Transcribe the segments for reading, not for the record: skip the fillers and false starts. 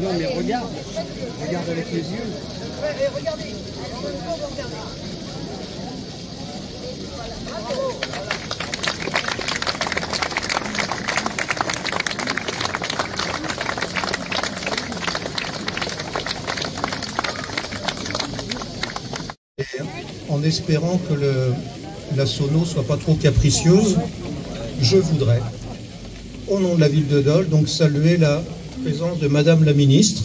Non mais regarde avec les yeux. Ouais, regardez. En espérant que la sono soit pas trop capricieuse, je voudrais, au nom de la ville de Dole, donc saluer la présence de Madame la Ministre,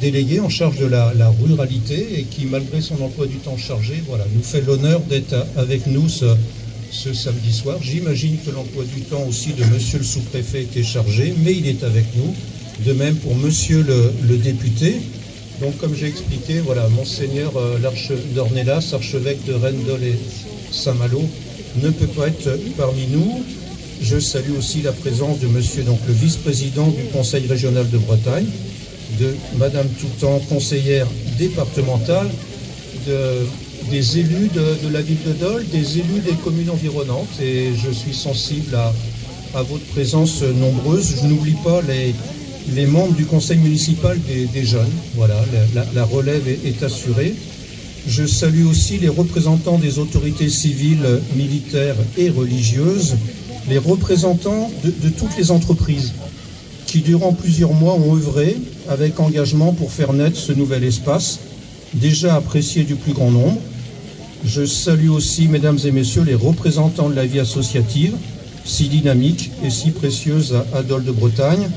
déléguée en charge de la ruralité, et qui, malgré son emploi du temps chargé, voilà, nous fait l'honneur d'être avec nous ce samedi soir. J'imagine que l'emploi du temps aussi de Monsieur le sous-préfet était chargé, mais il est avec nous. De même pour Monsieur le député. Donc, comme j'ai expliqué, voilà, Monseigneur d'Ornelas, archevêque de Rennes, Dole et Saint-Malo, ne peut pas être parmi nous. Je salue aussi la présence de Monsieur donc, le vice-président du Conseil régional de Bretagne, de Madame Toutan, conseillère départementale, des élus de la ville de Dole, des élus des communes environnantes. Et je suis sensible à votre présence nombreuse. Je n'oublie pas les membres du conseil municipal des jeunes. Voilà, la relève est assurée. Je salue aussi les représentants des autorités civiles, militaires et religieuses, les représentants de toutes les entreprises qui, durant plusieurs mois, ont œuvré avec engagement pour faire naître ce nouvel espace, déjà apprécié du plus grand nombre. Je salue aussi, mesdames et messieurs, les représentants de la vie associative, si dynamique et si précieuse à Dole de Bretagne,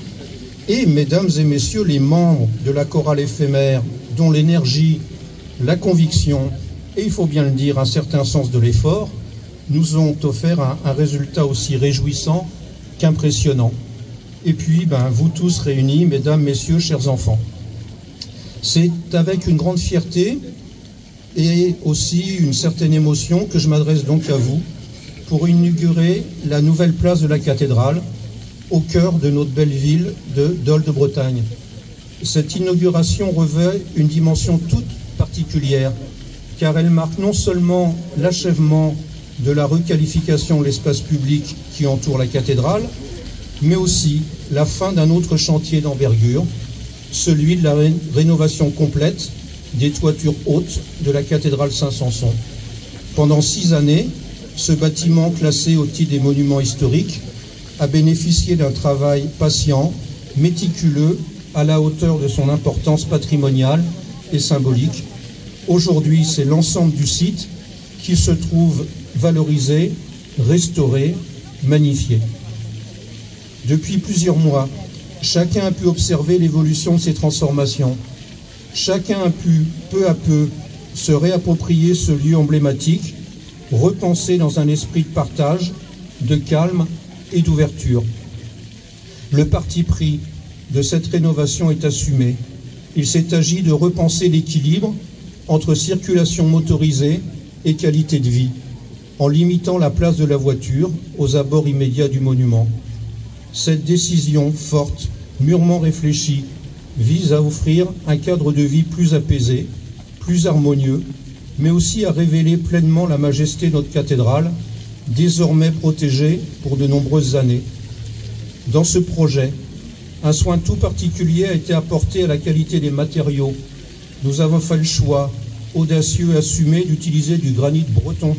et, mesdames et messieurs, les membres de la chorale éphémère, dont l'énergie, la conviction, et il faut bien le dire, un certain sens de l'effort, nous ont offert un résultat aussi réjouissant qu'impressionnant. Et puis, vous tous réunis, mesdames, messieurs, chers enfants. C'est avec une grande fierté et aussi une certaine émotion que je m'adresse donc à vous pour inaugurer la nouvelle place de la cathédrale, au cœur de notre belle ville de Dole de Bretagne. Cette inauguration revêt une dimension toute particulière, car elle marque non seulement l'achèvement de la requalification de l'espace public qui entoure la cathédrale, mais aussi la fin d'un autre chantier d'envergure, celui de la rénovation complète des toitures hautes de la cathédrale Saint-Samson. Pendant 6 années, ce bâtiment classé au titre des monuments historiques a bénéficié d'un travail patient, méticuleux, à la hauteur de son importance patrimoniale et symbolique. Aujourd'hui, c'est l'ensemble du site qui se trouve valorisé, restauré, magnifié. Depuis plusieurs mois, chacun a pu observer l'évolution de ces transformations. Chacun a pu, peu à peu, se réapproprier ce lieu emblématique, repensé dans un esprit de partage, de calme et d'ouverture. Le parti pris de cette rénovation est assumé. Il s'est agi de repenser l'équilibre entre circulation motorisée et qualité de vie, en limitant la place de la voiture aux abords immédiats du monument. Cette décision forte, mûrement réfléchie, vise à offrir un cadre de vie plus apaisé, plus harmonieux, mais aussi à révéler pleinement la majesté de notre cathédrale, désormais protégée pour de nombreuses années. Dans ce projet, un soin tout particulier a été apporté à la qualité des matériaux. Nous avons fait le choix, audacieux et assumé, d'utiliser du granit breton.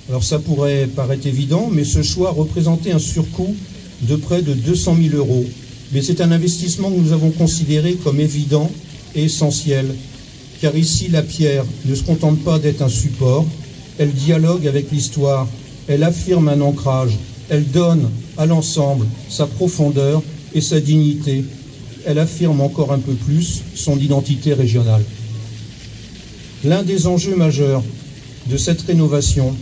Alors ça pourrait paraître évident, mais ce choix représentait un surcoût de près de 200 000 €. Mais c'est un investissement que nous avons considéré comme évident et essentiel, car ici la pierre ne se contente pas d'être un support, elle dialogue avec l'histoire, elle affirme un ancrage, elle donne à l'ensemble sa profondeur et sa dignité, elle affirme encore un peu plus son identité régionale. L'un des enjeux majeurs de cette rénovation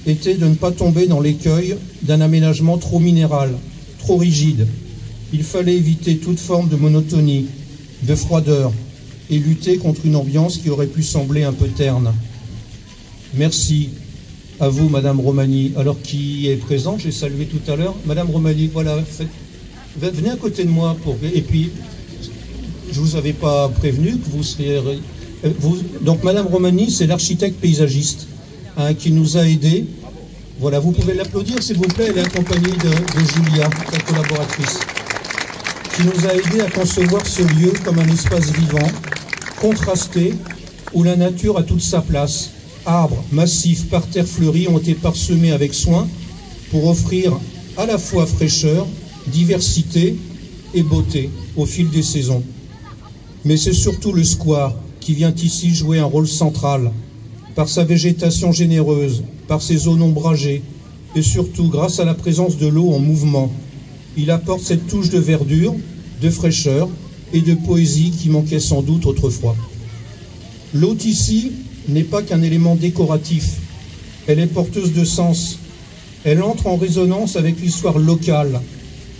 était de ne pas tomber dans l'écueil d'un aménagement trop minéral, trop rigide. Il fallait éviter toute forme de monotonie, de froideur et lutter contre une ambiance qui aurait pu sembler un peu terne. Merci à vous, Madame Romani. Alors, qui est présente, j'ai salué tout à l'heure. Madame Romani, voilà, Venez à côté de moi et puis je vous avais pas prévenu que vous seriez donc Madame Romani, c'est l'architecte paysagiste hein, qui nous a aidés. Voilà, vous pouvez l'applaudir s'il vous plaît. Elle est accompagnée de Julia, sa collaboratrice, qui nous a aidés à concevoir ce lieu comme un espace vivant, contrasté, où la nature a toute sa place. Arbres, massifs, parterres fleuris ont été parsemés avec soin pour offrir à la fois fraîcheur, diversité et beauté au fil des saisons. Mais c'est surtout le square qui vient ici jouer un rôle central, par sa végétation généreuse, par ses zones ombragées, et surtout grâce à la présence de l'eau en mouvement. Il apporte cette touche de verdure, de fraîcheur et de poésie qui manquait sans doute autrefois. L'eau ici n'est pas qu'un élément décoratif, elle est porteuse de sens. Elle entre en résonance avec l'histoire locale.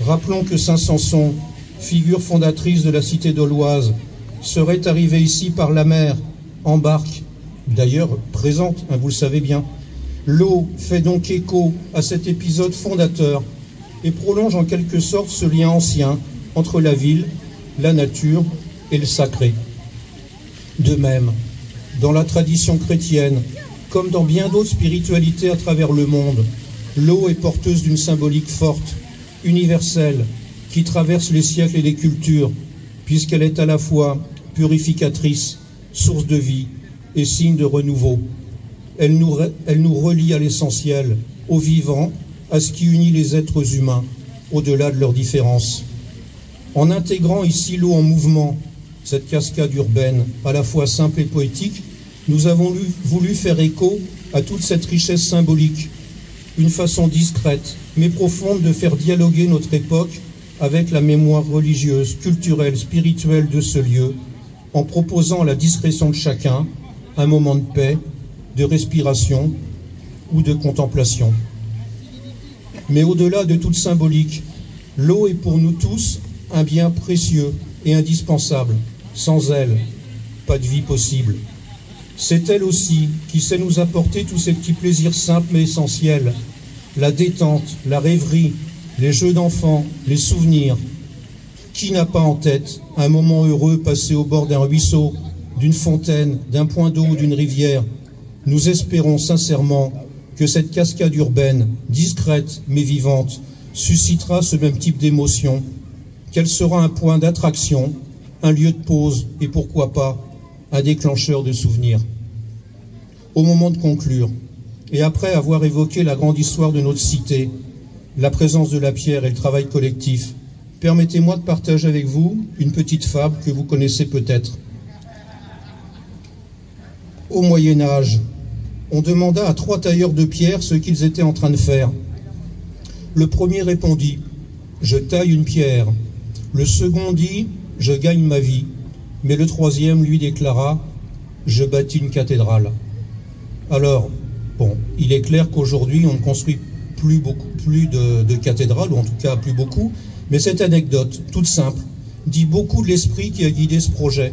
Rappelons que Saint-Sanson, figure fondatrice de la cité d'Auloise, serait arrivée ici par la mer, en barque, d'ailleurs présente, hein, vous le savez bien. L'eau fait donc écho à cet épisode fondateur et prolonge en quelque sorte ce lien ancien entre la ville, la nature et le sacré. De même, dans la tradition chrétienne, comme dans bien d'autres spiritualités à travers le monde, l'eau est porteuse d'une symbolique forte, universelle, qui traverse les siècles et les cultures, puisqu'elle est à la fois purificatrice, source de vie et signe de renouveau. Elle nous relie à l'essentiel, au vivant, à ce qui unit les êtres humains, au-delà de leurs différences. En intégrant ici l'eau en mouvement, cette cascade urbaine, à la fois simple et poétique, nous avons voulu faire écho à toute cette richesse symbolique, une façon discrète, mais profonde de faire dialoguer notre époque avec la mémoire religieuse, culturelle, spirituelle de ce lieu, en proposant à la discrétion de chacun un moment de paix, de respiration ou de contemplation. Mais au-delà de toute symbolique, l'eau est pour nous tous un bien précieux et indispensable. Sans elle, pas de vie possible. C'est elle aussi qui sait nous apporter tous ces petits plaisirs simples mais essentiels. La détente, la rêverie, les jeux d'enfants, les souvenirs. Qui n'a pas en tête un moment heureux passé au bord d'un ruisseau, d'une fontaine, d'un point d'eau ou d'une rivière? Nous espérons sincèrement que cette cascade urbaine, discrète mais vivante, suscitera ce même type d'émotion, qu'elle sera un point d'attraction, un lieu de pause et pourquoi pas un déclencheur de souvenirs. Au moment de conclure, et après avoir évoqué la grande histoire de notre cité, la présence de la pierre et le travail collectif, permettez-moi de partager avec vous une petite fable que vous connaissez peut-être. Au Moyen-Âge, on demanda à 3 tailleurs de pierre ce qu'ils étaient en train de faire. Le premier répondit « Je taille une pierre ». Le second dit « Je gagne ma vie ». Mais le troisième lui déclara « Je bâtis une cathédrale ». Alors, bon, il est clair qu'aujourd'hui on ne construit plus de cathédrales, ou en tout cas plus beaucoup, mais cette anecdote, toute simple, dit beaucoup de l'esprit qui a guidé ce projet.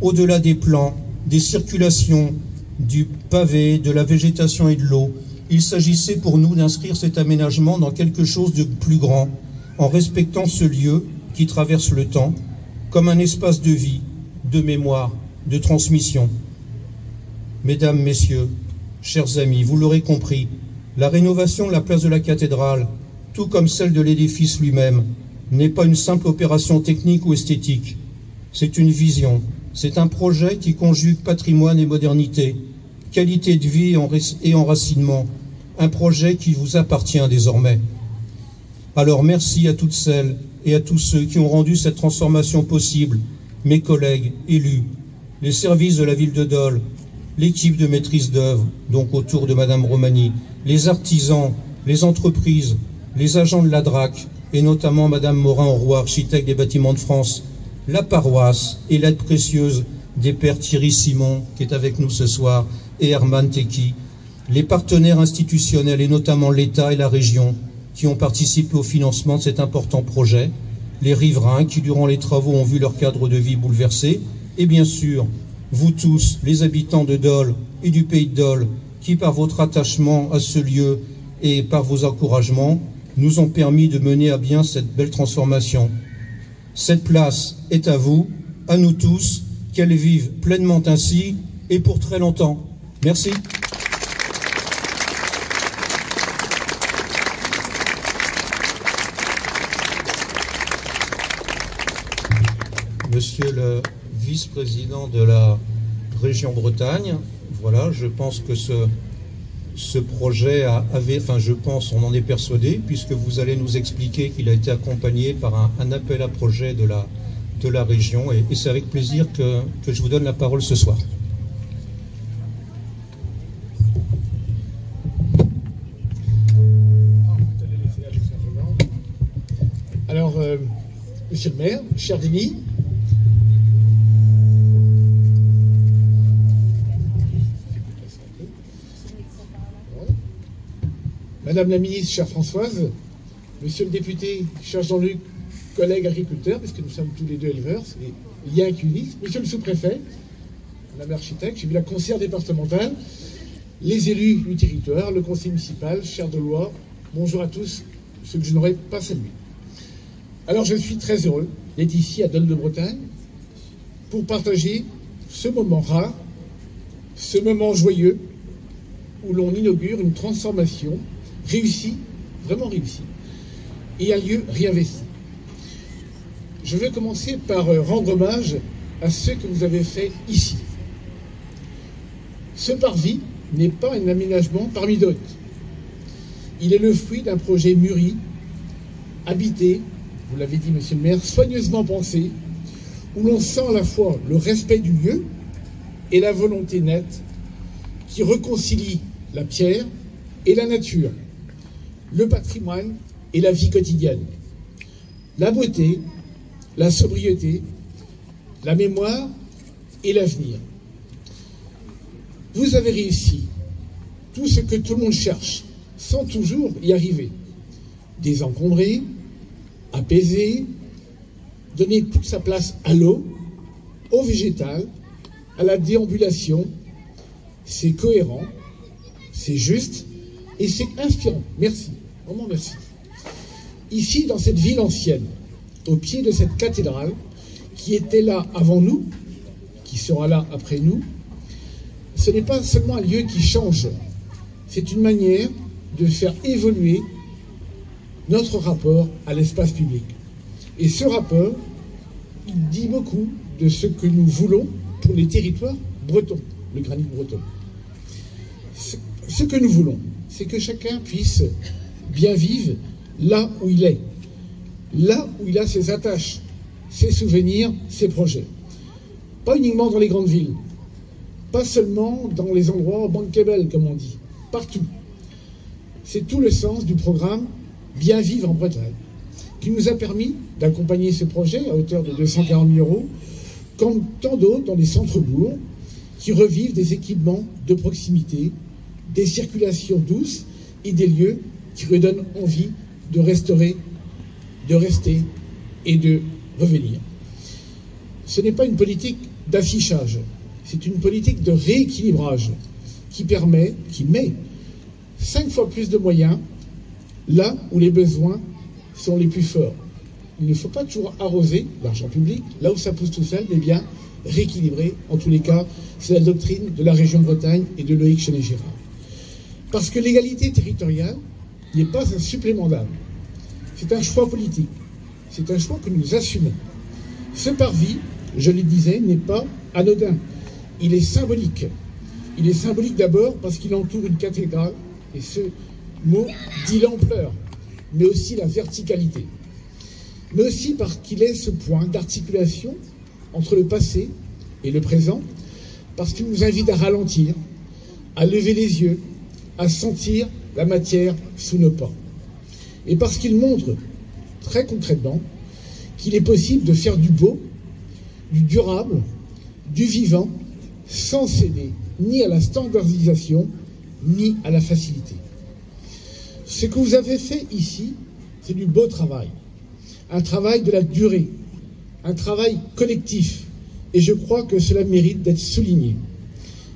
Au-delà des plans, des circulations, du pavé, de la végétation et de l'eau, il s'agissait pour nous d'inscrire cet aménagement dans quelque chose de plus grand, en respectant ce lieu qui traverse le temps, comme un espace de vie, de mémoire, de transmission. Mesdames, Messieurs, chers amis, vous l'aurez compris, la rénovation de la place de la cathédrale, tout comme celle de l'édifice lui-même, n'est pas une simple opération technique ou esthétique. C'est une vision, c'est un projet qui conjugue patrimoine et modernité, qualité de vie et enracinement, un projet qui vous appartient désormais. Alors merci à toutes celles et à tous ceux qui ont rendu cette transformation possible, mes collègues, élus, les services de la ville de Dole, l'équipe de maîtrise d'œuvre, donc autour de Madame Romani, les artisans, les entreprises, les agents de la DRAC, et notamment Madame Morin-Roy, architecte des bâtiments de France, la paroisse et l'aide précieuse des pères Thierry Simon, qui est avec nous ce soir, et Herman Teki, les partenaires institutionnels, et notamment l'État et la région, qui ont participé au financement de cet important projet, les riverains qui, durant les travaux, ont vu leur cadre de vie bouleversé, et bien sûr, vous tous, les habitants de Dole et du pays de Dole, qui, par votre attachement à ce lieu et par vos encouragements, nous ont permis de mener à bien cette belle transformation. Cette place est à vous, à nous tous, qu'elle vive pleinement ainsi et pour très longtemps. Merci. Monsieur le vice-président de la région Bretagne, voilà, je pense que ce projet on en est persuadé, puisque vous allez nous expliquer qu'il a été accompagné par un appel à projet de la région, et c'est avec plaisir que je vous donne la parole ce soir. Alors, monsieur le maire, cher Denis, madame la ministre, chère Françoise, monsieur le député, cher Jean-Luc, collègue agriculteur, puisque nous sommes tous les deux éleveurs, c'est les liens qui unissent, monsieur le sous-préfet, madame l'architecte, j'ai vu la conseillère départementale, les élus du territoire, le conseil municipal, cher Delois, bonjour à tous, ceux que je n'aurais pas salués. Alors je suis très heureux d'être ici à Dol de Bretagne pour partager ce moment rare, ce moment joyeux où l'on inaugure une transformation réussie, vraiment réussie, et un lieu réinvesti. Je vais commencer par rendre hommage à ceux que vous avez fait ici. Ce parvis n'est pas un aménagement parmi d'autres. Il est le fruit d'un projet mûri, habité, vous l'avez dit, monsieur le maire, soigneusement pensé, où l'on sent à la fois le respect du lieu et la volonté nette qui réconcilie la pierre et la nature, le patrimoine et la vie quotidienne, la beauté, la sobriété, la mémoire et l'avenir. Vous avez réussi tout ce que tout le monde cherche, sans toujours y arriver. Désencombrer, apaiser, donner toute sa place à l'eau, au végétal, à la déambulation. C'est cohérent, c'est juste et c'est inspirant. Merci, vraiment merci. Ici, dans cette ville ancienne, au pied de cette cathédrale, qui était là avant nous, qui sera là après nous, ce n'est pas seulement un lieu qui change, c'est une manière de faire évoluer notre rapport à l'espace public. Et ce rapport, il dit beaucoup de ce que nous voulons pour les territoires bretons, le granit breton. Ce que nous voulons, c'est que chacun puisse bien vivre là où il est, là où il a ses attaches, ses souvenirs, ses projets. Pas uniquement dans les grandes villes, pas seulement dans les endroits bankable, comme on dit, partout. C'est tout le sens du programme Bien vivre en Bretagne, qui nous a permis d'accompagner ce projet à hauteur de 240 000 €, comme tant d'autres dans les centres-bourgs, qui revivent des équipements de proximité, des circulations douces et des lieux qui redonnent envie de restaurer, de rester et de revenir. Ce n'est pas une politique d'affichage, c'est une politique de rééquilibrage qui met 5 fois plus de moyens là où les besoins sont les plus forts. Il ne faut pas toujours arroser l'argent public là où ça pousse tout seul, mais bien rééquilibrer. En tous les cas, c'est la doctrine de la région Bretagne et de Loïc Chenet-Girard. Parce que l'égalité territoriale n'est pas un supplément d'âme. C'est un choix politique. C'est un choix que nous assumons. Ce parvis, je le disais, n'est pas anodin. Il est symbolique. Il est symbolique d'abord parce qu'il entoure une cathédrale, et ce mot dit l'ampleur, mais aussi la verticalité. Mais aussi parce qu'il est ce point d'articulation entre le passé et le présent, parce qu'il nous invite à ralentir, à lever les yeux, à sentir la matière sous nos pas. Et parce qu'il montre très concrètement qu'il est possible de faire du beau, du durable, du vivant, sans céder ni à la standardisation, ni à la facilité. Ce que vous avez fait ici, c'est du beau travail. Un travail de la durée, un travail collectif. Et je crois que cela mérite d'être souligné.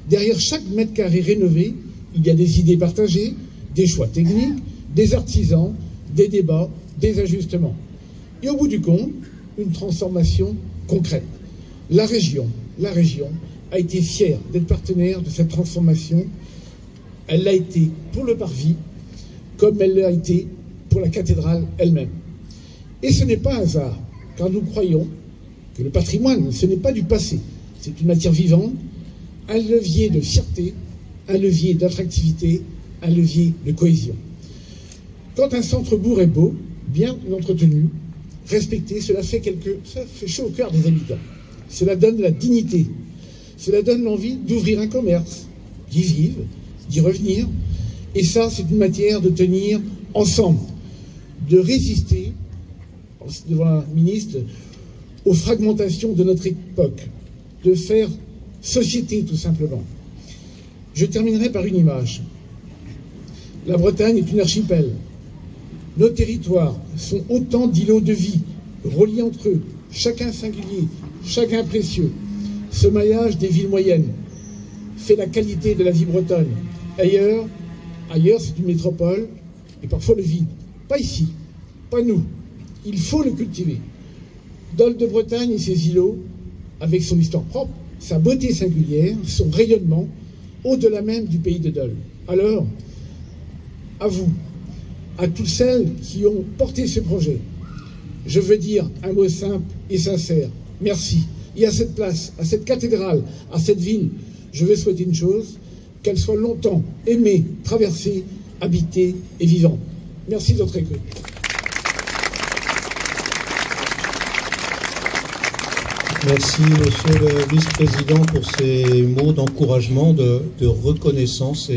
Derrière chaque mètre carré rénové, il y a des idées partagées, des choix techniques, des artisans, des débats, des ajustements. Et au bout du compte, une transformation concrète. La région a été fière d'être partenaire de cette transformation. Elle l'a été pour le parvis, comme elle l'a été pour la cathédrale elle-même. Et ce n'est pas un hasard, car nous croyons que le patrimoine, ce n'est pas du passé, c'est une matière vivante, un levier de fierté, un levier d'attractivité, un levier de cohésion. Quand un centre-bourg est beau, bien entretenu, respecté, ça fait chaud au cœur des habitants. Cela donne de la dignité, cela donne l'envie d'ouvrir un commerce, d'y vivre, d'y revenir. Et ça, c'est une matière de tenir ensemble, de résister, devant la ministre, aux fragmentations de notre époque, de faire société tout simplement. Je terminerai par une image. La Bretagne est une archipel. Nos territoires sont autant d'îlots de vie, reliés entre eux, chacun singulier, chacun précieux. Ce maillage des villes moyennes fait la qualité de la vie bretonne. Ailleurs, c'est une métropole, et parfois le vide. Pas ici, pas nous. Il faut le cultiver. Dol de Bretagne et ses îlots, avec son histoire propre, sa beauté singulière, son rayonnement, au-delà même du pays de Dol. Alors, à vous, à toutes celles qui ont porté ce projet, je veux dire un mot simple et sincère. Merci. Et à cette place, à cette cathédrale, à cette ville, je veux souhaiter une chose, qu'elle soit longtemps aimée, traversée, habitée et vivante. Merci de votre écoute. Merci, monsieur le vice-président, pour ces mots d'encouragement, de reconnaissance.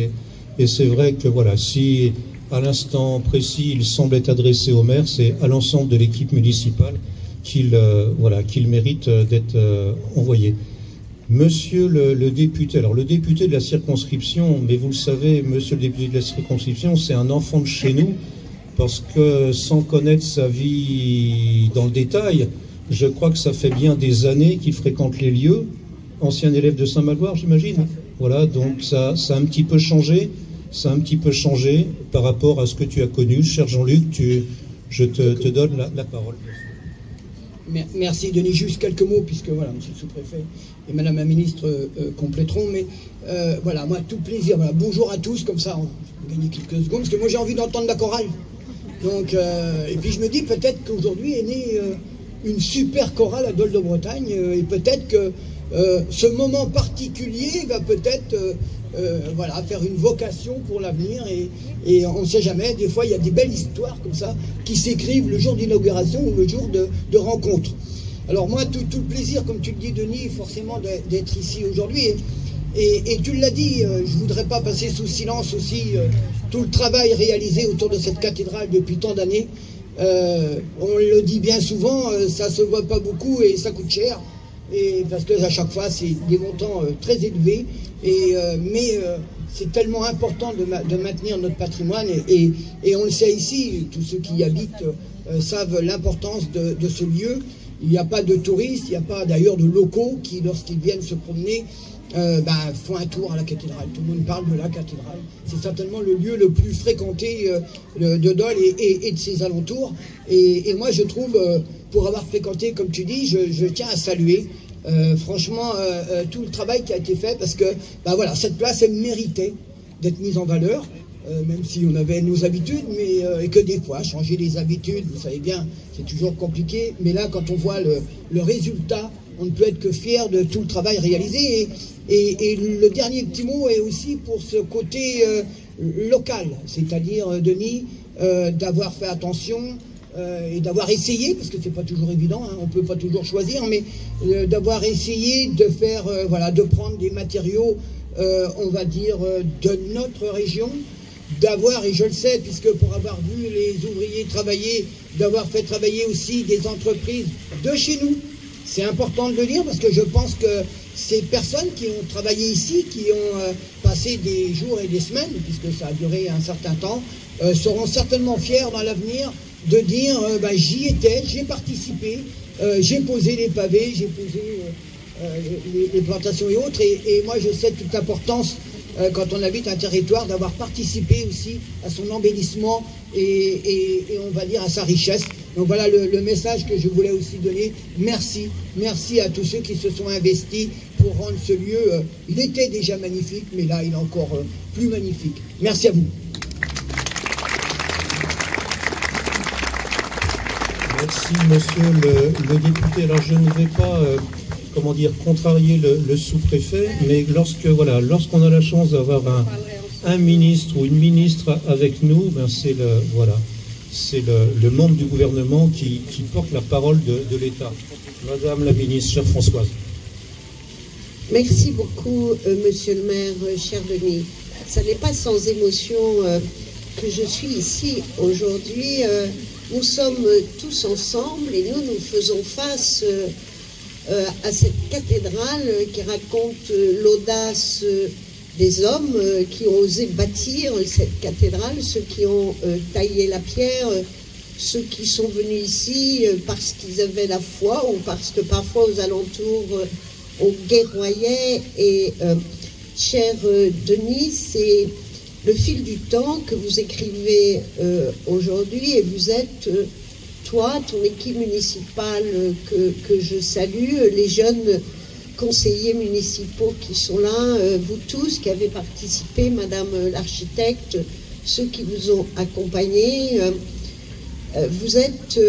Et c'est vrai que voilà, si à l'instant précis il semble être adressé au maire, c'est à l'ensemble de l'équipe municipale qu'il mérite d'être envoyé. Monsieur le député, alors le député de la circonscription, mais vous le savez, monsieur le député de la circonscription, c'est un enfant de chez nous, parce que sans connaître sa vie dans le détail, je crois que ça fait bien des années qu'il fréquente les lieux. Ancien élève de Saint-Magloire, j'imagine. Voilà, donc ça a un petit peu changé. Ça a un petit peu changé par rapport à ce que tu as connu. Cher Jean-Luc, je te donne la parole. Merci Denis, juste quelques mots, puisque voilà, monsieur le sous-préfet et madame la ministre compléteront, mais voilà, moi tout plaisir, voilà, bonjour à tous, comme ça on gagne quelques secondes, parce que moi j'ai envie d'entendre la chorale. Donc, et puis je me dis peut-être qu'aujourd'hui est née une super chorale à Dol de Bretagne, et peut-être que ce moment particulier va peut-être voilà, faire une vocation pour l'avenir, et on ne sait jamais, des fois il y a des belles histoires comme ça qui s'écrivent le jour d'inauguration ou le jour de rencontre. Alors moi, tout le plaisir, comme tu le dis Denis, forcément d'être ici aujourd'hui, et tu l'as dit, je ne voudrais pas passer sous silence aussi tout le travail réalisé autour de cette cathédrale depuis tant d'années. On le dit bien souvent, ça se voit pas beaucoup et ça coûte cher, et parce que à chaque fois c'est des montants très élevés, mais c'est tellement important de maintenir notre patrimoine, et on le sait ici, tous ceux qui y habitent savent l'importance de ce lieu. Il n'y a pas de touristes, il n'y a pas d'ailleurs de locaux qui, lorsqu'ils viennent se promener, font un tour à la cathédrale. Tout le monde parle de la cathédrale. C'est certainement le lieu le plus fréquenté de Dol et de ses alentours. Et moi, je trouve, pour avoir fréquenté, comme tu dis, je tiens à saluer franchement tout le travail qui a été fait, parce que voilà, cette place, elle méritait d'être mise en valeur, même si on avait nos habitudes, mais et que des fois, changer les habitudes, vous savez bien, c'est toujours compliqué. Mais là, quand on voit le résultat, on ne peut être que fier de tout le travail réalisé. Et le dernier petit mot est aussi pour ce côté local, c'est-à-dire, Denis, d'avoir fait attention et d'avoir essayé, parce que c'est pas toujours évident, hein, on peut pas toujours choisir, mais d'avoir essayé de faire, voilà, de prendre des matériaux, on va dire, de notre région, d'avoir, et je le sais, puisque pour avoir vu les ouvriers travailler, d'avoir fait travailler aussi des entreprises de chez nous. C'est important de le dire, parce que je pense que ces personnes qui ont travaillé ici, qui ont passé des jours et des semaines, puisque ça a duré un certain temps, seront certainement fiers dans l'avenir de dire j'y étais, j'ai participé, j'ai posé les pavés, j'ai posé les plantations et autres, et moi je sais toute l'importance quand on habite un territoire, d'avoir participé aussi à son embellissement et on va dire à sa richesse. Donc voilà le message que je voulais aussi donner. Merci, merci à tous ceux qui se sont investis pour rendre ce lieu, il était déjà magnifique, mais là il est encore plus magnifique. Merci à vous. Merci, monsieur le député. Alors, je ne vais pas, comment dire, contrarier le sous-préfet, mais lorsqu'on a la chance d'avoir un ministre ou une ministre avec nous, ben c'est le membre du gouvernement qui porte la parole de l'État. Madame la ministre, chère Françoise. Merci beaucoup, monsieur le maire, cher Denis. Ça n'est pas sans émotion que je suis ici aujourd'hui. Nous sommes tous ensemble et nous faisons face à cette cathédrale qui raconte l'audace des hommes qui ont osé bâtir cette cathédrale, ceux qui ont taillé la pierre, ceux qui sont venus ici parce qu'ils avaient la foi ou parce que parfois aux alentours on guerroyait. Et cher Denis, c'est le fil du temps que vous écrivez aujourd'hui, et vous êtes, toi, ton équipe municipale que je salue, les jeunes conseillers municipaux qui sont là, vous tous qui avez participé, madame l'architecte, ceux qui vous ont accompagné, vous êtes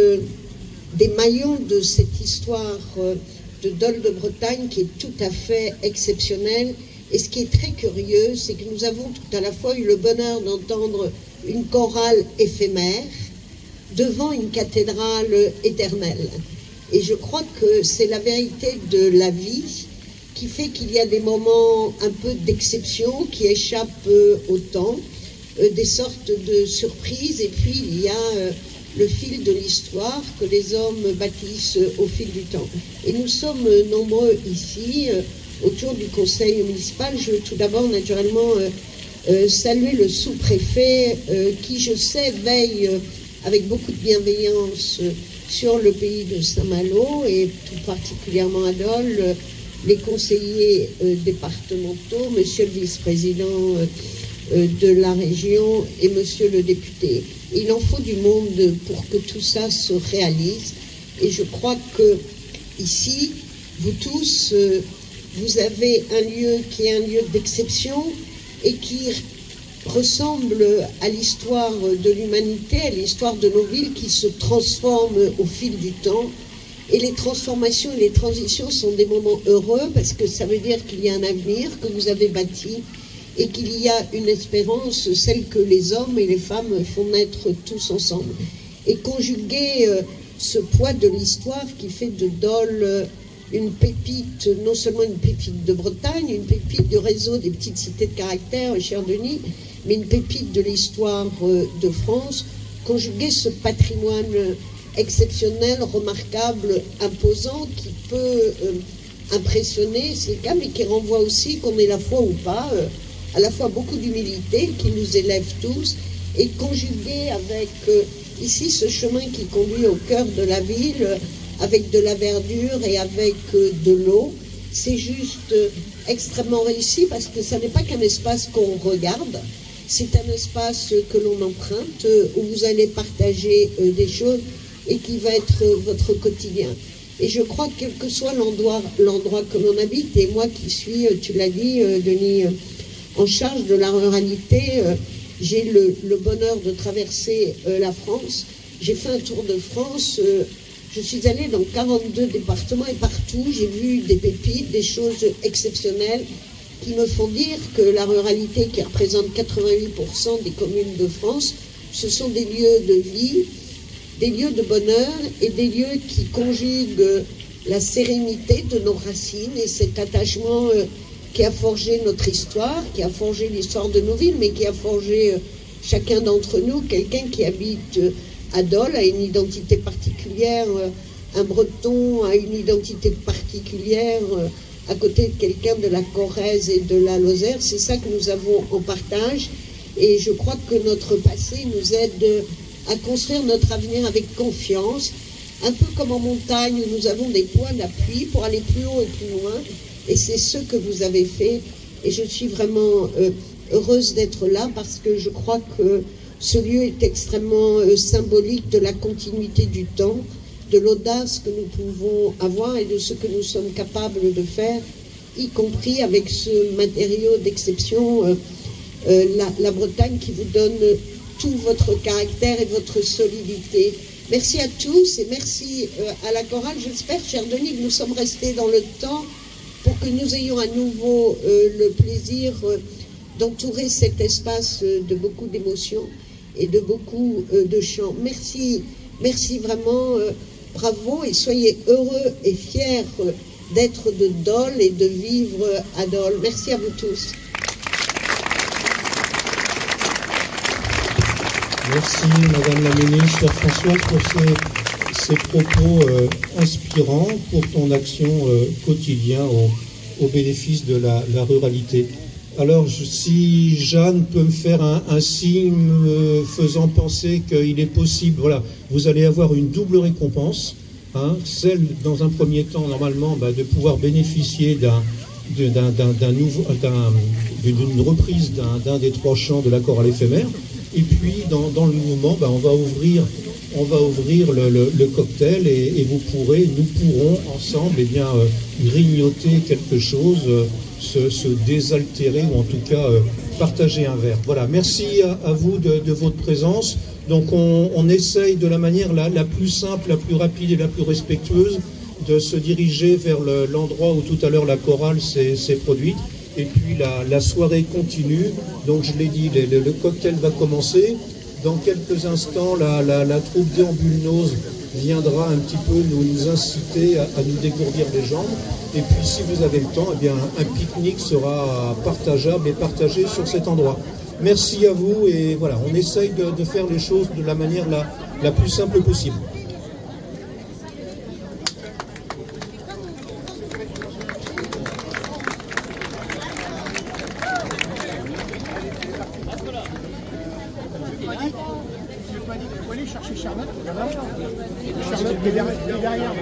des maillons de cette histoire de Dol de Bretagne qui est tout à fait exceptionnelle. Et ce qui est très curieux, c'est que nous avons tout à la fois eu le bonheur d'entendre une chorale éphémère devant une cathédrale éternelle. Et je crois que c'est la vérité de la vie qui fait qu'il y a des moments un peu d'exception qui échappent au temps, des sortes de surprises, et puis il y a le fil de l'histoire que les hommes bâtissent au fil du temps. Et nous sommes nombreux ici, autour du conseil municipal. Je veux tout d'abord naturellement saluer le sous-préfet qui, je sais, veille avec beaucoup de bienveillance sur le pays de Saint-Malo et tout particulièrement à Dole, les conseillers départementaux, monsieur le vice-président de la région et monsieur le député. Il en faut du monde pour que tout ça se réalise, et je crois que ici, vous tous, vous avez un lieu qui est un lieu d'exception et qui ressemble à l'histoire de l'humanité, à l'histoire de nos villes qui se transforment au fil du temps. Et les transformations et les transitions sont des moments heureux parce que ça veut dire qu'il y a un avenir que vous avez bâti et qu'il y a une espérance, celle que les hommes et les femmes font naître tous ensemble. Et conjuguer ce poids de l'histoire qui fait de Dole une pépite, non seulement une pépite de Bretagne, une pépite du réseau des petites cités de caractère, cher Denis, mais une pépite de l'histoire de France, conjuguer ce patrimoine exceptionnel, remarquable, imposant, qui peut impressionner, c'est le cas, mais qui renvoie aussi, qu'on ait la foi ou pas, à la fois beaucoup d'humilité, qui nous élève tous, et conjuguer avec ici ce chemin qui conduit au cœur de la ville, avec de la verdure et avec de l'eau. C'est juste extrêmement réussi parce que ça n'est pas qu'un espace qu'on regarde, c'est un espace que l'on emprunte, où vous allez partager des choses et qui va être votre quotidien. Et je crois que quel que soit l'endroit que l'on habite, et moi qui suis, tu l'as dit, Denis, en charge de la ruralité, j'ai le bonheur de traverser la France. J'ai fait un tour de France. Je suis allée dans 42 départements et partout, j'ai vu des pépites, des choses exceptionnelles qui me font dire que la ruralité, qui représente 88% des communes de France, ce sont des lieux de vie, des lieux de bonheur et des lieux qui conjuguent la sérénité de nos racines et cet attachement qui a forgé notre histoire, qui a forgé l'histoire de nos villes, mais qui a forgé chacun d'entre nous. Quelqu'un qui habite à Dole a une identité particulière, un Breton a une identité particulière à côté de quelqu'un de la Corrèze et de la Lozère. C'est ça que nous avons en partage, et je crois que notre passé nous aide à construire notre avenir avec confiance, un peu comme en montagne où nous avons des points d'appui pour aller plus haut et plus loin, et c'est ce que vous avez fait Et je suis vraiment heureuse d'être là parce que je crois que ce lieu est extrêmement symbolique de la continuité du temps, de l'audace que nous pouvons avoir et de ce que nous sommes capables de faire, y compris avec ce matériau d'exception, la Bretagne qui vous donne tout votre caractère et votre solidité. Merci à tous et merci à la chorale. J'espère, cher Denis, que nous sommes restés dans le temps pour que nous ayons à nouveau le plaisir d'entourer cet espace de beaucoup d'émotions et de beaucoup de chants. Merci, merci vraiment, bravo et soyez heureux et fiers d'être de Dole et de vivre à Dole. Merci à vous tous. Merci Madame la Ministre Françoise pour ces propos inspirants pour ton action quotidienne au bénéfice de la ruralité. Alors si Jeanne peut me faire un signe me faisant penser qu'il est possible, voilà, vous allez avoir une double récompense, hein, celle dans un premier temps normalement de pouvoir bénéficier d'une reprise d'un des 3 chants de la chorale éphémère. Et puis dans le mouvement, on va ouvrir le cocktail et nous pourrons ensemble grignoter quelque chose, se désaltérer ou en tout cas partager un verre. Voilà, merci à vous de votre présence. Donc on essaye de la manière la plus simple, la plus rapide et la plus respectueuse de se diriger vers l'endroit où tout à l'heure la chorale s'est produite. Et puis la soirée continue, donc je l'ai dit, le cocktail va commencer. Dans quelques instants, la troupe déambulnose viendra un petit peu nous inciter à nous dégourdir les jambes. Et puis si vous avez le temps, un pique-nique sera partageable et partagé sur cet endroit. Merci à vous et voilà, on essaye de faire les choses de la manière la plus simple possible. Charlotte qui est derrière.